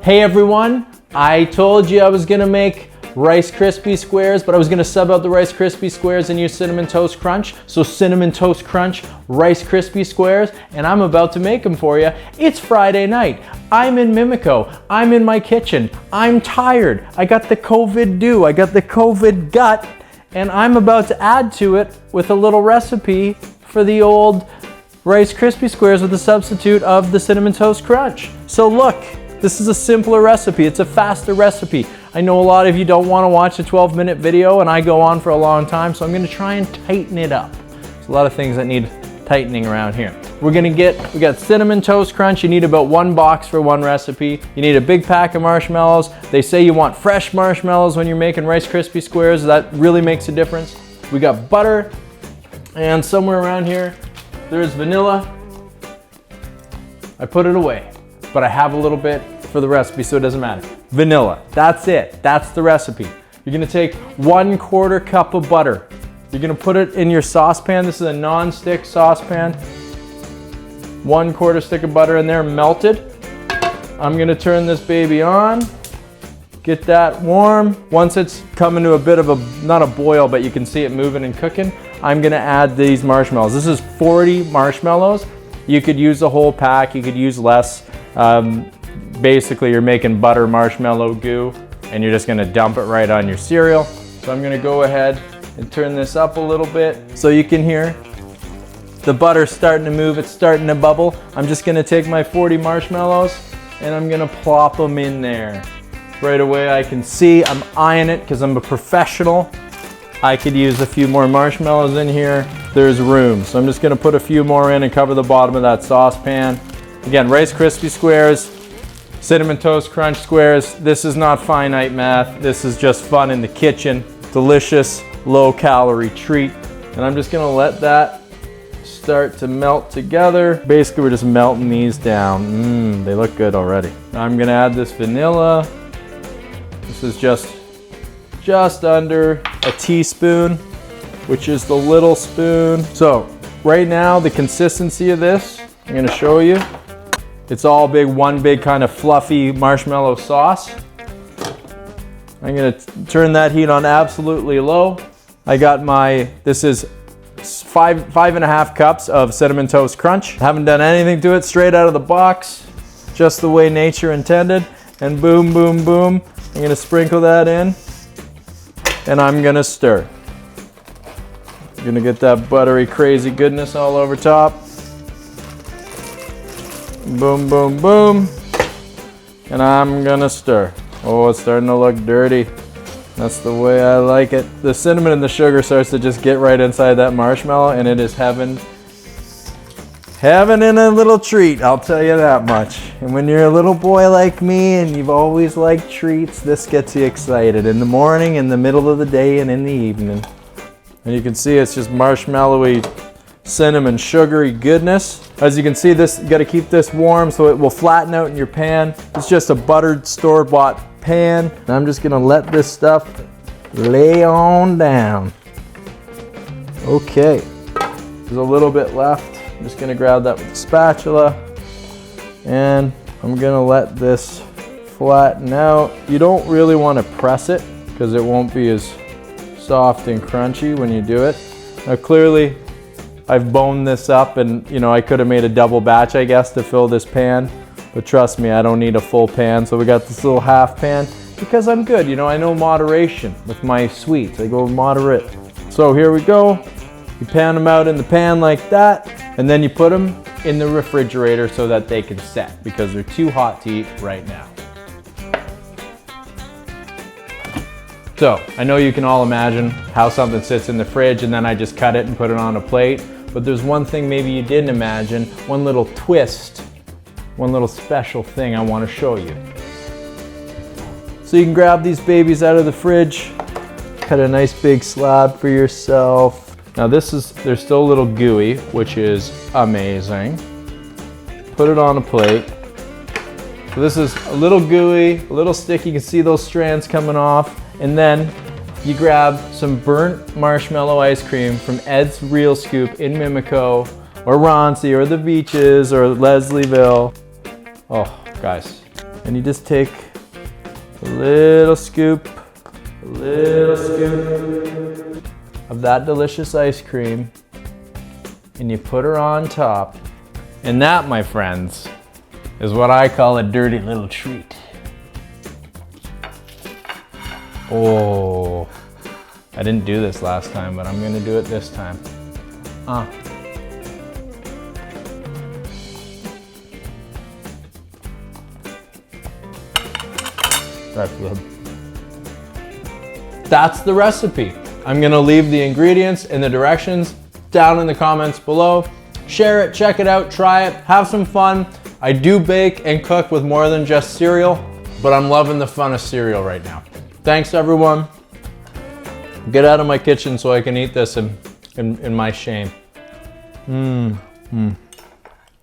Hey everyone, I told you I was gonna make Rice Krispie squares, but I was gonna sub out the Rice Krispie squares and use Cinnamon Toast Crunch. So Cinnamon Toast Crunch Rice Krispie squares, and I'm about to make them for you. It's Friday night. I'm in Mimico. I'm in my kitchen. I'm tired. I got the COVID do. I got the COVID gut, and I'm about to add to it with a little recipe for the old Rice Krispie squares with the substitute of the Cinnamon Toast Crunch. So look, this is a simpler recipe. It's a faster recipe. I know a lot of you don't want to watch a 12-minute video, and I go on for a long time, so I'm going to try and tighten it up. There's a lot of things that need tightening around here. We got Cinnamon Toast Crunch. You need about 1 box for 1 recipe. You need a big pack of marshmallows. They say you want fresh marshmallows when you're making Rice Krispie squares. That really makes a difference. We got butter, and somewhere around here, there's vanilla. I put it away, but I have a little bit for the recipe, so it doesn't matter. Vanilla, that's it. That's the recipe. You're gonna take 1/4 cup of butter. You're gonna put it in your saucepan. This is a non-stick saucepan. 1/4 stick of butter in there, melted. I'm gonna turn this baby on. Get that warm. Once it's coming to a bit of a, not a boil, but you can see it moving and cooking, I'm gonna add these marshmallows. This is 40 marshmallows. You could use the whole pack, you could use less. Basically, you're making butter marshmallow goo, and you're just gonna dump it right on your cereal. So I'm gonna go ahead and turn this up a little bit so you can hear the butter starting to move, it's starting to bubble. I'm just gonna take my 40 marshmallows and I'm gonna plop them in there. Right away I can see I'm eyeing it because I'm a professional. I could use a few more marshmallows in here. There's room. So I'm just gonna put a few more in and cover the bottom of that saucepan. Again, Rice Krispie squares, Cinnamon Toast Crunch squares. This is not finite math. This is just fun in the kitchen. Delicious, low-calorie treat. And I'm just gonna let that start to melt together. Basically, we're just melting these down. They look good already. I'm gonna add this vanilla. This is just under a teaspoon, which is the little spoon. So right now, the consistency of this, I'm gonna show you. It's all one big kind of fluffy marshmallow sauce. I'm gonna turn that heat on absolutely low. I got this is 5.5 cups of Cinnamon Toast Crunch. Haven't done anything to it, straight out of the box, just the way nature intended. And boom, boom, boom. I'm gonna sprinkle that in, and I'm gonna stir. I'm gonna get that buttery, crazy goodness all over top. Boom, boom, boom. And I'm gonna stir. Oh, it's starting to look dirty. That's the way I like it. The cinnamon and the sugar starts to just get right inside that marshmallow, and it is heaven. Heaven in a little treat, I'll tell you that much. And when you're a little boy like me and you've always liked treats, this gets you excited. In the morning, in the middle of the day, and in the evening. And you can see it's just marshmallowy, cinnamon, sugary goodness. As you can see, you gotta keep this warm so it will flatten out in your pan. It's just a buttered, store-bought pan. And I'm just gonna let this stuff lay on down. Okay, there's a little bit left. I'm just gonna grab that with a spatula, and I'm gonna let this flatten out. You don't really wanna press it because it won't be as soft and crunchy when you do it. Now clearly, I've boned this up, and I could have made a double batch, I guess, to fill this pan. But trust me, I don't need a full pan. So we got this little half pan because I'm good. I know moderation with my sweets. I go moderate. So here we go. You pan them out in the pan like that, and then you put them in the refrigerator so that they can set because they're too hot to eat right now. So I know you can all imagine how something sits in the fridge and then I just cut it and put it on a plate. But there's one thing maybe you didn't imagine, one little twist, one little special thing I want to show you. So you can grab these babies out of the fridge, cut a nice big slab for yourself. Now they're still a little gooey, which is amazing. Put it on a plate. So this is a little gooey, a little sticky. You can see those strands coming off. And then you grab some burnt marshmallow ice cream from Ed's Real Scoop in Mimico, or Roncy, or the Beaches, or Leslieville. Oh, guys, And you just take a little scoop of that delicious ice cream, and you put her on top. And that, my friends, is what I call a dirty little treat. Oh, I didn't do this last time, but I'm gonna do it this time. That's the recipe. I'm gonna leave the ingredients and the directions down in the comments below. Share it, check it out, try it, have some fun. I do bake and cook with more than just cereal, but I'm loving the fun of cereal right now. Thanks everyone. Get out of my kitchen so I can eat this in my shame.